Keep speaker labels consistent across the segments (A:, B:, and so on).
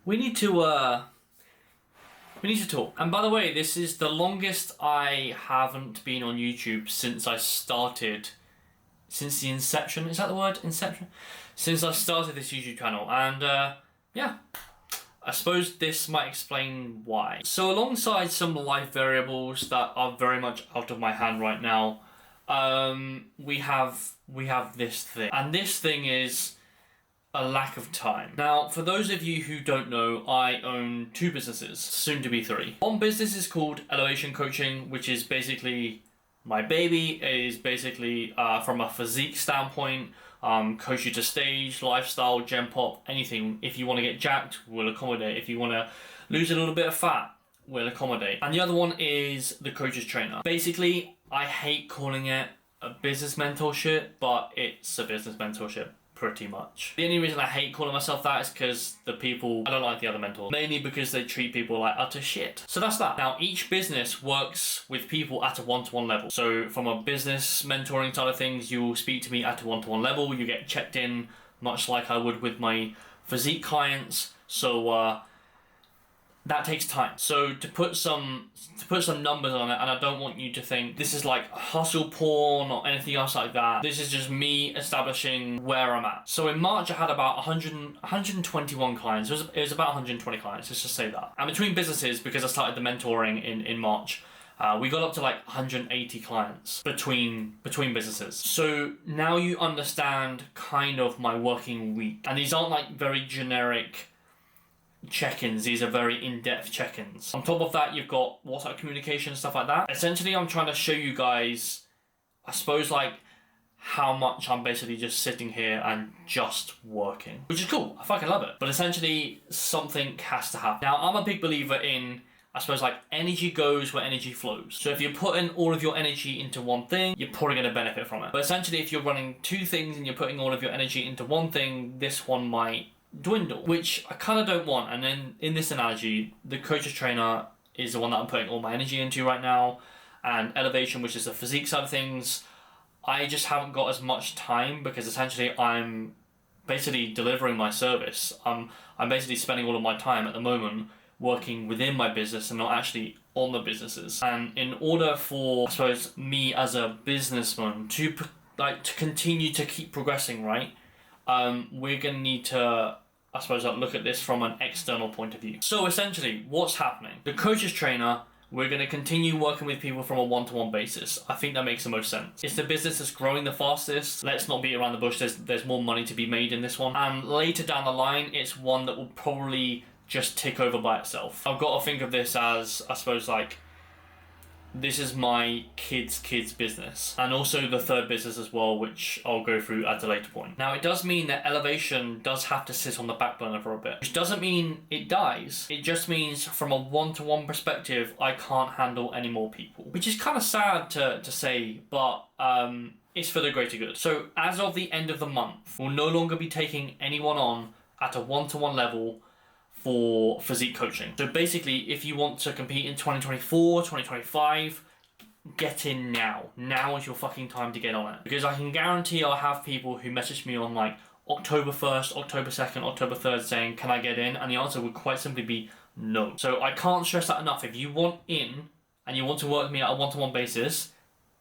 A: We need to talk. And by the way, this is the longest I haven't been on YouTube since I started. Since the inception, is that the word? Inception? Since I started this YouTube channel. And yeah, I suppose this might explain why. So alongside some life variables that are very much out of my hand right now, we have this thing. And this thing is a lack of time. Now, for those of you who don't know, I own 2 businesses, soon to be 3. One business is called Elevation Coaching, which is basically my baby. It is basically from a physique standpoint, coach you to stage, lifestyle, gem pop, anything. If you want to get jacked, we'll accommodate. If you want to lose a little bit of fat, we'll accommodate. And the other one is the coach's trainer. Basically, I hate calling it a business mentorship, but it's a business mentorship. Pretty much. The only reason I hate calling myself that is because I don't like the other mentors. Mainly because they treat people like utter shit. So that's that. Now, each business works with people at a one-to-one level. So from a business mentoring side of things, you will speak to me at a one-to-one level. You get checked in much like I would with my physique clients. So that takes time. So to put some numbers on it, and I don't want you to think this is like hustle porn or anything else like that. This is just me establishing where I'm at. So in March, I had about 121 clients. It was about 120 clients, let's just say that. And between businesses, because I started the mentoring in March, we got up to like 180 clients between businesses. So now you understand kind of my working week. And these aren't like very generic check-ins. These are very in-depth check-ins. On top of that, you've got WhatsApp communication, stuff like that. Essentially, I'm trying to show you guys, I suppose, like how much I'm basically just sitting here and just working, which is cool. I fucking love it. But essentially, something has to happen. Now, I'm a big believer in, I suppose, like energy goes where energy flows. So if you're putting all of your energy into one thing, you're probably going to benefit from it. But essentially, if you're running 2 things and you're putting all of your energy into one thing, this one might dwindle, which I kind of don't want. And then in this analogy, the coach's trainer is the one that I'm putting all my energy into right now, and Elevation, which is the physique side of things, I just haven't got as much time because essentially I'm basically delivering my service. I'm basically spending all of my time at the moment working within my business and not actually on the businesses. And in order for, I suppose, me as a businessman to continue to keep progressing, right? We're going to need to, I suppose, look at this from an external point of view. So essentially, what's happening? The coach's trainer, we're going to continue working with people from a one-to-one basis. I think that makes the most sense. It's the business that's growing the fastest. Let's not beat around the bush. There's more money to be made in this one. And later down the line, it's one that will probably just tick over by itself. I've got to think of this as, I suppose, like, this is my kid's business, and also the third business as well, which I'll go through at a later point. Now, it does mean that Elevation does have to sit on the back burner for a bit, which doesn't mean it dies. It just means from a one-to-one perspective, I can't handle any more people, which is kind of sad to say, but it's for the greater good. So as of the end of the month, we'll no longer be taking anyone on at a one-to-one level for physique coaching. So basically, if you want to compete in 2024, 2025, get in now. Now is your fucking time to get on it. Because I can guarantee I'll have people who message me on like October 1st, October 2nd, October 3rd saying, can I get in? And the answer would quite simply be no. So I can't stress that enough. If you want in and you want to work with me at a one-to-one basis,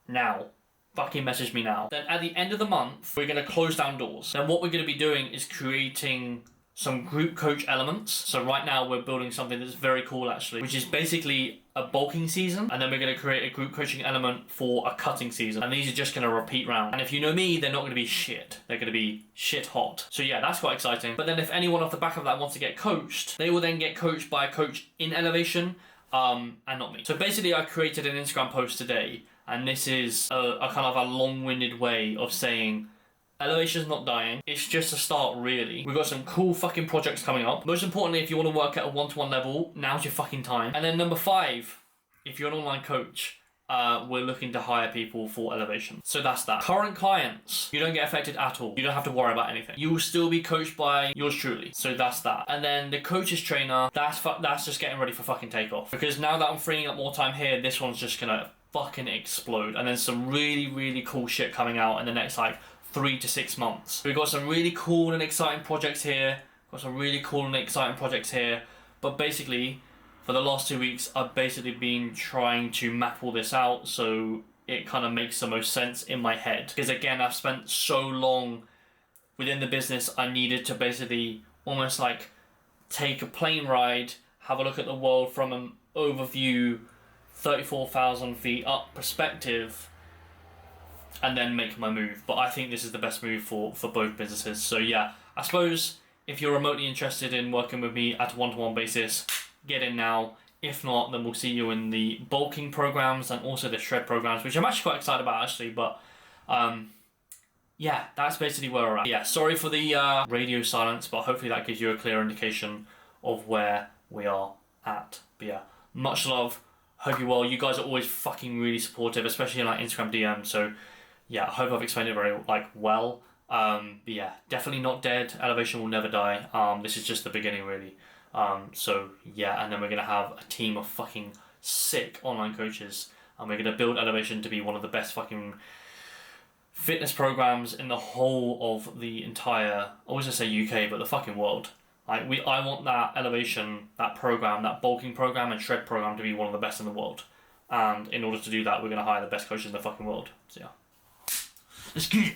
A: now. Fucking message me now. Then at the end of the month, we're going to close down doors. Then what we're going to be doing is creating some group coach elements. So right now we're building something that's very cool actually, which is basically a bulking season, and then we're going to create a group coaching element for a cutting season, and these are just going to repeat round. And if you know me, they're not going to be shit. They're going to be shit hot. So yeah, that's quite exciting. But then if anyone off the back of that wants to get coached, they will then get coached by a coach in Elevation, and not me. So basically I created an Instagram post today, and this is a kind of a long-winded way of saying Elevation's not dying. It's just a start, really. We've got some cool fucking projects coming up. Most importantly, if you want to work at a one-to-one level, now's your fucking time. And then number 5, if you're an online coach, we're looking to hire people for Elevation. So that's that. Current clients, you don't get affected at all. You don't have to worry about anything. You will still be coached by yours truly. So that's that. And then the coach's trainer, that's just getting ready for fucking takeoff. Because now that I'm freeing up more time here, this one's just gonna fucking explode. And then some really, really cool shit coming out in the next like 3 to 6 months. We've got some really cool and exciting projects here Got some really cool and exciting projects here. But basically, for the last 2 weeks, I've basically been trying to map all this out so it kind of makes the most sense in my head. Because again, I've spent so long within the business, I needed to basically almost like take a plane ride, have a look at the world from an overview, 34,000 feet up perspective, and then make my move. But I think this is the best move for both businesses. So yeah, I suppose if you're remotely interested in working with me at a one-to-one basis, get in now. If not, then we'll see you in the bulking programs and also the shred programs, which I'm actually quite excited about actually. But yeah, that's basically where we're at. Yeah, sorry for the radio silence, but hopefully that gives you a clear indication of where we are at. But yeah, much love. Hope you're well. You guys are always fucking really supportive, especially in like Instagram DM. So yeah, I hope I've explained it very well. But yeah, definitely not dead. Elevation will never die. This is just the beginning really. So yeah, and then we're gonna have a team of fucking sick online coaches, and we're gonna build Elevation to be one of the best fucking fitness programs in the whole of the entire, I was gonna say UK, but the fucking world. I want that Elevation, that program, that bulking program and shred program to be one of the best in the world. And in order to do that, we're gonna hire the best coaches in the fucking world. So yeah, let's get it.